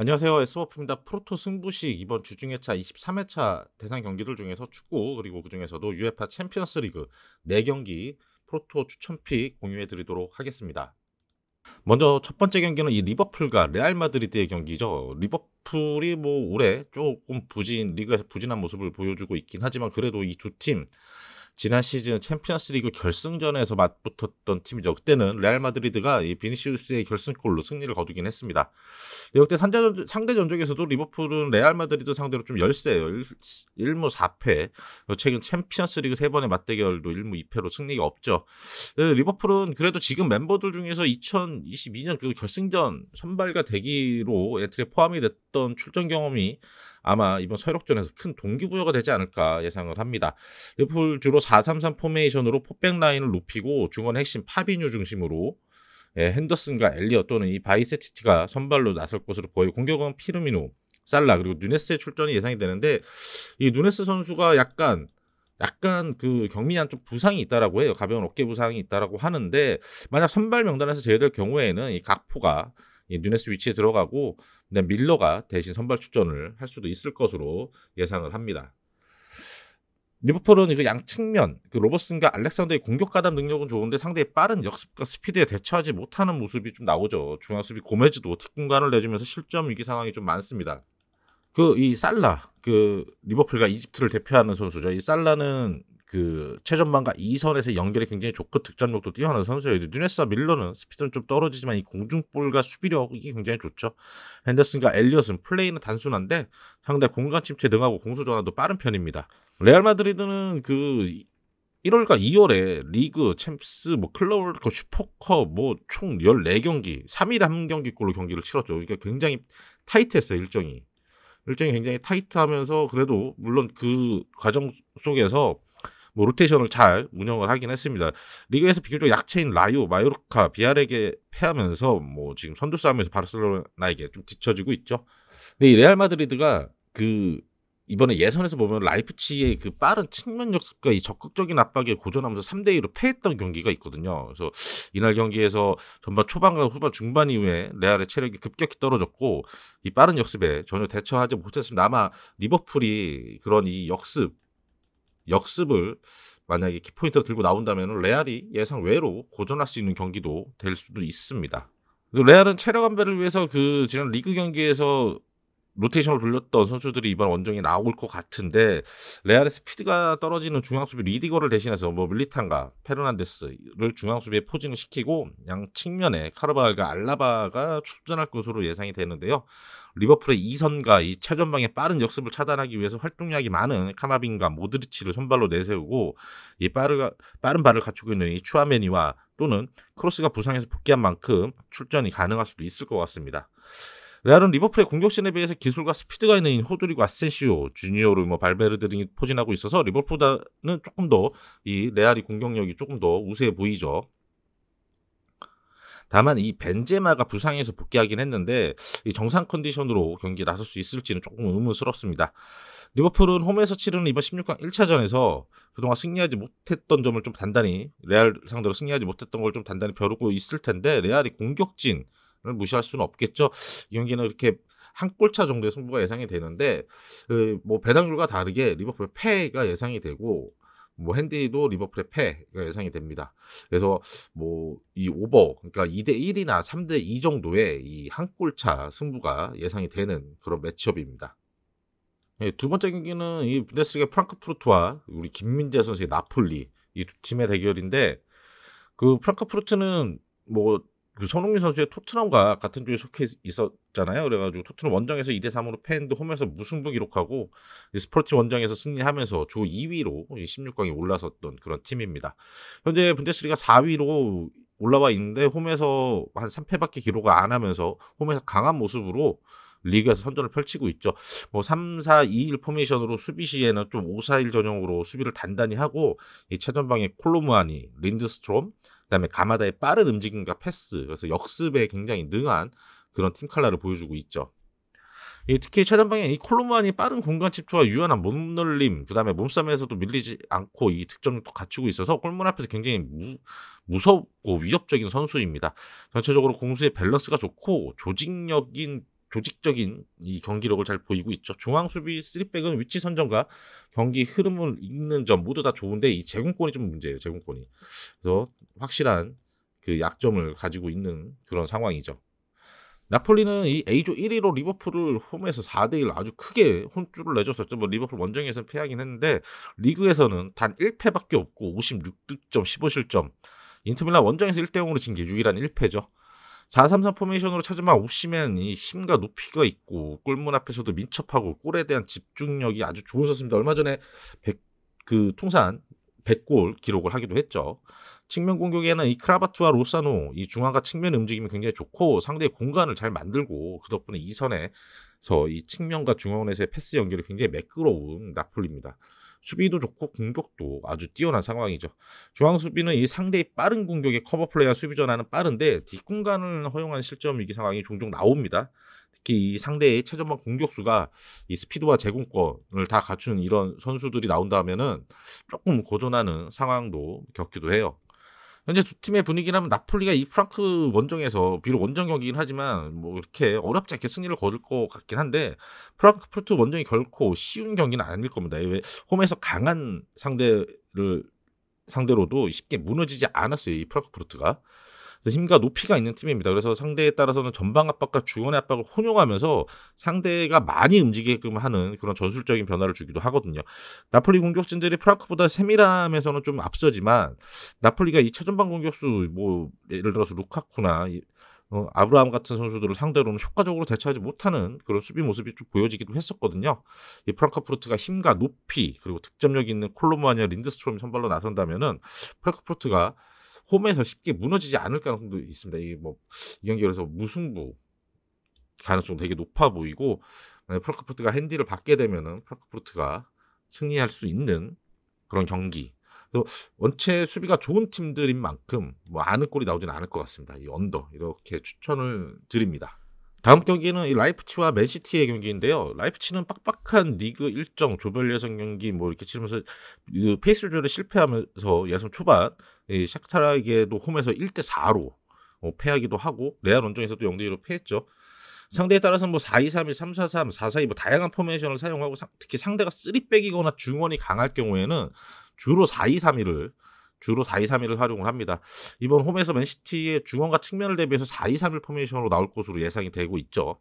안녕하세요. S워프입니다. 프로토 승부식 이번 주중회차 23회차 대상 경기들 중에서 축구 그리고 그중에서도 UEFA 챔피언스 리그 4경기 프로토 추천픽 공유해 드리도록 하겠습니다. 먼저 첫 번째 경기는 이 리버풀과 레알 마드리드의 경기죠. 리버풀이 뭐 올해 조금 리그에서 부진한 모습을 보여주고 있긴 하지만 그래도 이 두 팀 지난 시즌 챔피언스리그 결승전에서 맞붙었던 팀이죠. 그때는 레알 마드리드가 이 비니시우스의 결승골로 승리를 거두긴 했습니다. 역대 상대 전적에서도 리버풀은 레알 마드리드 상대로 좀 열세요. 1무 4패. 최근 챔피언스리그 3번의 맞대결도 1무 2패로 승리가 없죠. 리버풀은 그래도 지금 멤버들 중에서 2022년 그 결승전 선발과 대기로 엔트리에 포함이 됐던 출전 경험이 아마 이번 서유럽전에서 큰 동기부여가 되지 않을까 예상을 합니다. 리버풀 주로 4-3-3 포메이션으로 포백 라인을 높이고 중원 핵심 파비뉴 중심으로 핸더슨과 엘리엇 또는 이 바이세티티가 선발로 나설 것으로 보이고 공격은 피르미누, 살라 그리고 누네스의 출전이 예상이 되는데 이 누네스 선수가 약간 그 경미한 좀 부상이 있다라고 해요. 가벼운 어깨 부상이 있다라고 하는데 만약 선발 명단에서 제외될 경우에는 이 각포가 이 누네스 위치에 들어가고 밀러가 대신 선발 출전을 할 수도 있을 것으로 예상을 합니다. 리버풀은 그 양측면 그 로버슨과 알렉산더의 공격 가담 능력은 좋은데 상대의 빠른 역습과 스피드에 대처하지 못하는 모습이 좀 나오죠. 중앙수비 고메즈도 뒷공간을 내주면서 실점 위기 상황이 좀 많습니다. 그 이 살라 그 리버풀과 이집트를 대표하는 선수죠. 이 살라는 그 최전방과 2선에서 연결이 굉장히 좋고 득점력도 뛰어난 선수예요. 누네스와 밀러는 스피드는 좀 떨어지지만 이 공중볼과 수비력이 굉장히 좋죠. 핸더슨과 엘리엇은 플레이는 단순한데 상대 공간 침체 능하고 공수 전환도 빠른 편입니다. 레알 마드리드는 그 1월과 2월에 리그, 챔스, 뭐 클럽, 슈퍼컵 뭐 총 14경기, 3일에 한 경기꼴로 경기를 치렀죠. 그러니까 굉장히 타이트했어요, 일정이 굉장히 타이트하면서 그래도 물론 그 과정 속에서 뭐 로테이션을 잘 운영을 하긴 했습니다. 리그에서 비교적 약체인 라요, 마요르카, 비아르에게 패하면서 뭐 지금 선두 싸움에서 바르셀로나에게 좀 뒤처지고 있죠. 근데 이 레알 마드리드가 그 이번에 예선에서 보면 라이프치히의 그 빠른 측면 역습과 이 적극적인 압박에 고전하면서 3대2로 패했던 경기가 있거든요. 그래서 이날 경기에서 전반 초반과 후반 중반 이후에 레알의 체력이 급격히 떨어졌고 이 빠른 역습에 전혀 대처하지 못했습니다. 아마 리버풀이 그런 이 역습을 만약에 키포인트로 들고 나온다면 레알이 예상 외로 고전할 수 있는 경기도 될 수도 있습니다. 레알은 체력 안배를 위해서 그 지난 리그 경기에서 로테이션을 돌렸던 선수들이 이번 원정에 나올 것 같은데 레알의 스피드가 떨어지는 중앙수비 리디거를 대신해서 뭐 밀리탄과 페르난데스를 중앙수비에 포진을 시키고 양 측면에 카르바알과 알라바가 출전할 것으로 예상이 되는데요. 리버풀의 2선과 이 최전방의 빠른 역습을 차단하기 위해서 활동량이 많은 카마빈과 모드리치를 선발로 내세우고 이 빠른 발을 갖추고 있는 이 추아메니와 또는 크로스가 부상해서 복귀한 만큼 출전이 가능할 수도 있을 것 같습니다. 레알은 리버풀의 공격진에 비해서 기술과 스피드가 있는 호드리고 아센시오, 주니어르, 발베르데 등이 포진하고 있어서 리버풀보다는 조금 더 이 레알이 공격력이 조금 더 우세해 보이죠. 다만 이 벤제마가 부상해서 복귀하긴 했는데 이 정상 컨디션으로 경기에 나설 수 있을지는 조금 의문스럽습니다. 리버풀은 홈에서 치르는 이번 16강 1차전에서 그동안 승리하지 못했던 점을 좀 단단히 레알 상대로 승리하지 못했던 걸 좀 단단히 벼르고 있을 텐데 레알이 공격진을 무시할 수는 없겠죠. 이 경기는 이렇게 한 골차 정도의 승부가 예상이 되는데 뭐 배당률과 다르게 리버풀의 패가 예상이 되고 뭐 핸디도 리버풀의 패가 예상이 됩니다. 그래서 뭐 이 오버 그러니까 2대1이나 3대2 정도의 이 한 골차 승부가 예상이 되는 그런 매치업입니다. 예, 두 번째 경기는 이 분데스리가 프랑크푸르트와 우리 김민재 선수의 나폴리 이 두 팀의 대결인데 그 프랑크푸르트는 뭐 그 손흥민 선수의 토트넘과 같은 조에 속해 있었잖아요. 그래가지고 토트넘 원정에서 2대3으로 패했는데 홈에서 무승부 기록하고 스포팅 원정에서 승리하면서 조 2위로 16강에 올라섰던 그런 팀입니다. 현재 분데스리가 4위로 올라와 있는데 홈에서 한 3패밖에 기록을 안 하면서 홈에서 강한 모습으로 리그에서 선전을 펼치고 있죠. 뭐 3-4-2-1 포메이션으로 수비 시에는 좀 5-4-1 전형으로 수비를 단단히 하고 이 최전방에 콜로무아니, 린드스트롬, 그다음에 가마다의 빠른 움직임과 패스, 그래서 역습에 굉장히 능한 그런 팀 칼라를 보여주고 있죠. 특히 최전방에 이 콜로무아니 빠른 공간 침투와 유연한 몸놀림, 그다음에 몸싸움에서도 밀리지 않고 이 특점도 갖추고 있어서 골문 앞에서 굉장히 무섭고 위협적인 선수입니다. 전체적으로 공수의 밸런스가 좋고 조직력인 조직적인 이 경기력을 잘 보이고 있죠. 중앙 수비 3백은 위치 선정과 경기 흐름을 읽는 점 모두 다 좋은데 이 제공권이 좀 문제예요. 제공권이. 그래서 확실한 그 약점을 가지고 있는 그런 상황이죠. 나폴리는 이 A조 1위로 리버풀을 홈에서 4대1 아주 크게 혼쭐을 내줬었죠. 뭐 리버풀 원정에서는 패하긴 했는데 리그에서는 단 1패밖에 없고 56득점 15실점. 인터밀란 원정에서 1대0으로 진 게 유일한 1패죠. 4-3-3 포메이션으로 찾으면 오시맨이 힘과 높이가 있고 골문 앞에서도 민첩하고 골에 대한 집중력이 아주 좋은 선수입니다. 얼마 전에 통산 100골 기록을 하기도 했죠. 측면 공격에는 이 크라바트와 로사노 이 중앙과 측면 움직임이 굉장히 좋고 상대의 공간을 잘 만들고 그 덕분에 2선에서 이 측면과 중원에서의 패스 연결이 굉장히 매끄러운 나폴리입니다. 수비도 좋고 공격도 아주 뛰어난 상황이죠. 중앙 수비는 이 상대의 빠른 공격에 커버 플레이와 수비 전환은 빠른데 뒷공간을 허용한 실점 위기 상황이 종종 나옵니다. 특히 이 상대의 최전방 공격수가 이 스피드와 제공권을 다 갖추는 이런 선수들이 나온다면은 조금 고전하는 상황도 겪기도 해요. 현재 두 팀의 분위기라면 나폴리가 이 프랑크 원정에서 비록 원정 경기긴 하지만 뭐 이렇게 어렵지 않게 승리를 거둘 것 같긴 한데 프랑크푸르트 원정이 결코 쉬운 경기는 아닐 겁니다. 왜 홈에서 강한 상대로도 쉽게 무너지지 않았어요. 이 프랑크푸르트가. 힘과 높이가 있는 팀입니다. 그래서 상대에 따라서는 전방 압박과 중원의 압박을 혼용하면서 상대가 많이 움직이게끔 하는 그런 전술적인 변화를 주기도 하거든요. 나폴리 공격 진들이 프랑크보다 세밀함에서는 좀 앞서지만 나폴리가 이 최전방 공격수 뭐 예를 들어서 루카쿠나 아브라함 같은 선수들을 상대로는 효과적으로 대처하지 못하는 그런 수비 모습이 좀 보여지기도 했었거든요. 이 프랑크푸르트가 힘과 높이 그리고 득점력 있는 콜로무아니와 린드스트롬이 선발로 나선다면은 프랑크푸르트가 홈에서 쉽게 무너지지 않을 가능성도 있습니다. 이 경기 그래서 무승부 가능성 되게 높아 보이고 프랑크푸르트가 핸디를 받게 되면은 프랑크푸르트가 승리할 수 있는 그런 경기. 원체 수비가 좋은 팀들인 만큼 아는 골이 나오지는 않을 것 같습니다. 이 언더 이렇게 추천을 드립니다. 다음 경기는 이 라이프치와 맨시티의 경기인데요. 라이프치는 빡빡한 리그 일정 조별 예선 경기 이렇게 치르면서 페이스 조절에 실패하면서 예선 초반 샤크타르에게도 홈에서 1대4로 패하기도 하고 레알 원정에서도 0대2로 패했죠. 상대에 따라서는 4-2-3-1, 3-4-3, 4-4-2 다양한 포메이션을 사용하고 특히 상대가 3백이거나 중원이 강할 경우에는 주로 4-2-3-1을 활용을 합니다. 이번 홈에서 맨시티의 중원과 측면을 대비해서 4-2-3-1 포메이션으로 나올 것으로 예상이 되고 있죠.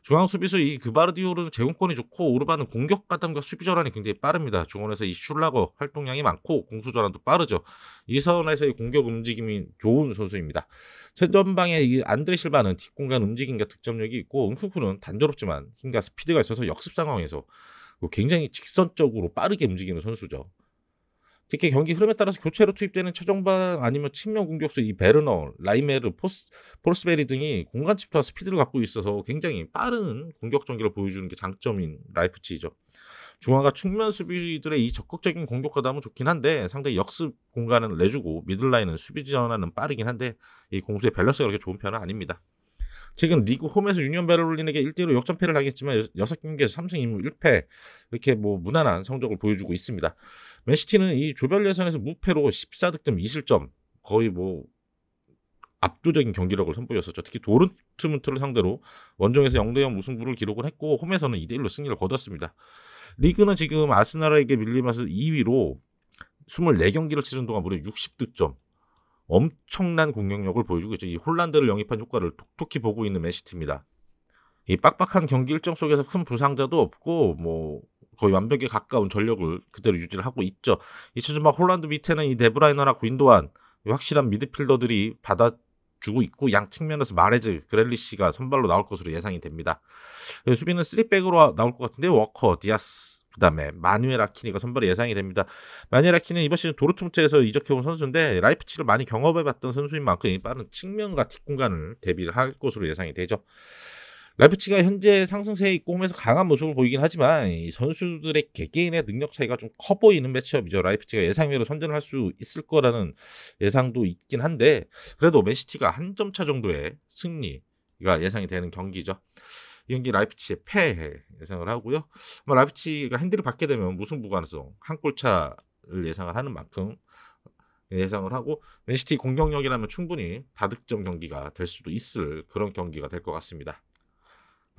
중앙 수비수 이 그바르디올은 제공권이 좋고 오르바는 공격 가담과 수비 전환이 굉장히 빠릅니다. 중원에서 이 슐라거 활동량이 많고 공수 전환도 빠르죠. 이 선에서의 공격 움직임이 좋은 선수입니다. 최전방에 이 안드레 실바는 뒷공간 움직임과 득점력이 있고 은쿠쿠는 단조롭지만 힘과 스피드가 있어서 역습 상황에서 굉장히 직선적으로 빠르게 움직이는 선수죠. 특히 경기 흐름에 따라서 교체로 투입되는 최전방 아니면 측면 공격수 이 베르너, 라이메르, 폴스베리 등이 공간 침투와 스피드를 갖고 있어서 굉장히 빠른 공격 전개를 보여주는 게 장점인 라이프치히죠. 중앙과 측면 수비들의 이 적극적인 공격 가담은 좋긴 한데 상대 역습 공간을 내주고 미들라인은 수비 전환은 빠르긴 한데 이 공수의 밸런스가 그렇게 좋은 편은 아닙니다. 최근 리그 홈에서 유니온 베를린에게 1대1로 역전패를 당했지만 6경기에서 3승 2무 1패 이렇게 무난한 성적을 보여주고 있습니다. 맨시티는 이 조별 예선에서 무패로 14득점 2실점 거의 압도적인 경기력을 선보였었죠. 특히 도르트문트를 상대로 원정에서 0대0 무승부를 기록을 했고 홈에서는 2대1로 승리를 거뒀습니다. 리그는 지금 아스날에게 밀리면서 2위로 24경기를 치른 동안 무려 60득점 엄청난 공격력을 보여주고 있죠. 이 홀란드를 영입한 효과를 톡톡히 보고 있는 맨시티입니다. 이 빡빡한 경기 일정 속에서 큰 부상자도 없고 거의 완벽에 가까운 전력을 그대로 유지를 하고 있죠. 이 최전방 홀란드 밑에는 이 데브라이너나 구인도안 확실한 미드필더들이 받아주고 있고 양 측면에서 마레즈, 그렐리시가 선발로 나올 것으로 예상이 됩니다. 수비는 3백으로 나올 것 같은데 워커, 디아스 그다음에 마누엘 아키니가 선발이 예상이 됩니다. 마누엘 아키니는 이번 시즌 도르트문트에서 이적해온 선수인데 라이프치를 많이 경험해봤던 선수인 만큼 빠른 측면과 뒷공간을 대비를 할 것으로 예상이 되죠. 라이프치가 현재 상승세에 있고 홈에서 강한 모습을 보이긴 하지만 이 선수들의 개개인의 능력 차이가 좀 커 보이는 매치업이죠. 라이프치가 예상외로 선전을 할 수 있을 거라는 예상도 있긴 한데 그래도 맨시티가 한 점 차 정도의 승리가 예상이 되는 경기죠. 이 경기 라이프치의 패 예상을 하고요. 라이프치가 핸디를 받게 되면 무승부 가능성 한 골차를 예상을 하는 만큼 예상을 하고 맨시티 공격력이라면 충분히 다득점 경기가 될 수도 있을 그런 경기가 될 것 같습니다.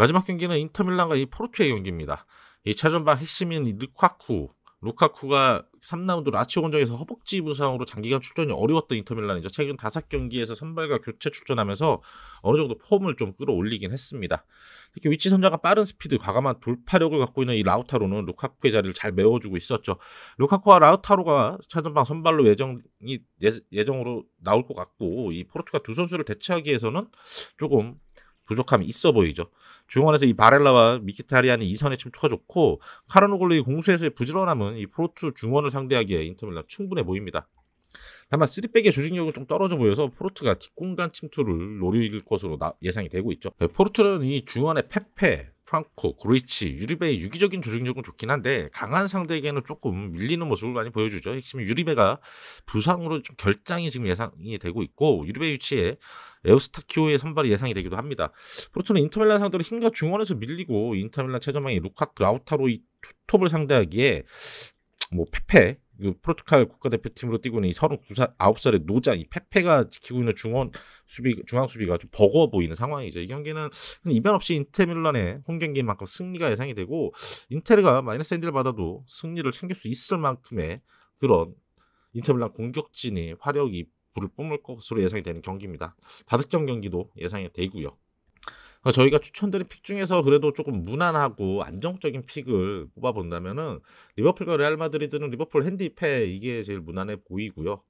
마지막 경기는 인터밀란과 이 포르투의 경기입니다. 이 차전방 핵심인 이 루카쿠가 3라운드 라치오 원정에서 허벅지 부상으로 장기간 출전이 어려웠던 인터밀란이죠. 최근 5경기에서 선발과 교체 출전하면서 어느 정도 폼을 좀 끌어올리긴 했습니다. 특히 위치 선정과 빠른 스피드, 과감한 돌파력을 갖고 있는 이 라우타로는 루카쿠의 자리를 잘 메워주고 있었죠. 루카쿠와 라우타로가 차전방 선발로 예정으로 나올 것 같고, 이 포르투가 두 선수를 대체하기 위해서는 조금 부족함이 있어 보이죠. 중원에서 이 바렐라와 미키타리안이 이선의 침투가 좋고, 카르노글루의 공수에서의 부지런함은 이 포르투 중원을 상대하기에 인터밀란 충분해 보입니다. 다만 3백의 조직력은 좀 떨어져 보여서 포르투가 뒷공간 침투를 노릴 것으로 예상이 되고 있죠. 포르투는 이 중원의 페페, 프랑코, 그루이치, 유리베의 유기적인 조직력은 좋긴 한데 강한 상대에게는 조금 밀리는 모습을 많이 보여주죠. 핵심은 유리베가 부상으로 좀 결장이 지금 예상이 되고 있고, 유리베 위치에 에우스타키오의 선발이 예상이 되기도 합니다. 포르투는 인터밀란 상대로 힘과 중원에서 밀리고, 인터밀란 최전방의 루카쿠, 라우타로 이 투톱을 상대하기에 뭐 페페, 포르투갈 국가대표팀으로 뛰고 있는 이 39살의 노장, 이 페페가 지키고 있는 중앙 수비가 좀 버거워 보이는 상황이죠. 이 경기는 이변 없이 인터밀란의 홈 경기인 만큼 승리가 예상이 되고, 인테르가 마이너스 핸디를 받아도 승리를 챙길 수 있을 만큼의 그런 인터밀란 공격진이 화력이 불을 뿜을 것으로 예상이 되는 경기입니다. 5점 경기도 예상이 되고요. 저희가 추천드린 픽 중에서 그래도 조금 무난하고 안정적인 픽을 뽑아본다면은 리버풀과 레알 마드리드는 리버풀 핸디패, 이게 제일 무난해 보이고요.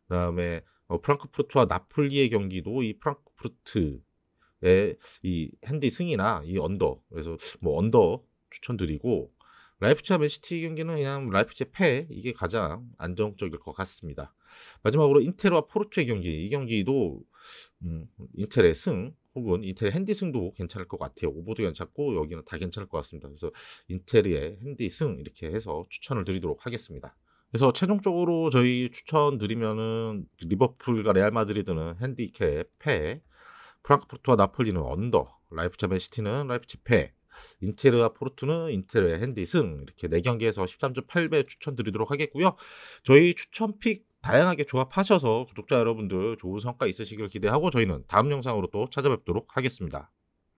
그다음에 프랑크푸르트와 나폴리의 경기도 이 프랑크푸르트의 이 핸디 승이나 이 언더, 그래서 뭐 언더 추천드리고, 라이프치히와 맨시티 경기는 그냥 라이프치히 패, 이게 가장 안정적일 것 같습니다. 마지막으로 인텔과 포르투의 경기, 이 경기도 인텔의 승 혹은 인텔의 핸디 승도 괜찮을 것 같아요. 오버도 괜찮고 여기는 다 괜찮을 것 같습니다. 그래서 인텔의 핸디 승 이렇게 해서 추천을 드리도록 하겠습니다. 그래서 최종적으로 저희 추천드리면은 리버풀과 레알 마드리드는 핸디캡 패, 프랑크푸르트와 나폴리는 언더, 라이프치히와 맨시티는 라이프치히 패, 인테르와 포르투는 인테르의 핸디 승, 이렇게 4경기에서 13.8배 추천드리도록 하겠고요. 저희 추천픽 다양하게 조합하셔서 구독자 여러분들 좋은 성과 있으시길 기대하고, 저희는 다음 영상으로 또 찾아뵙도록 하겠습니다.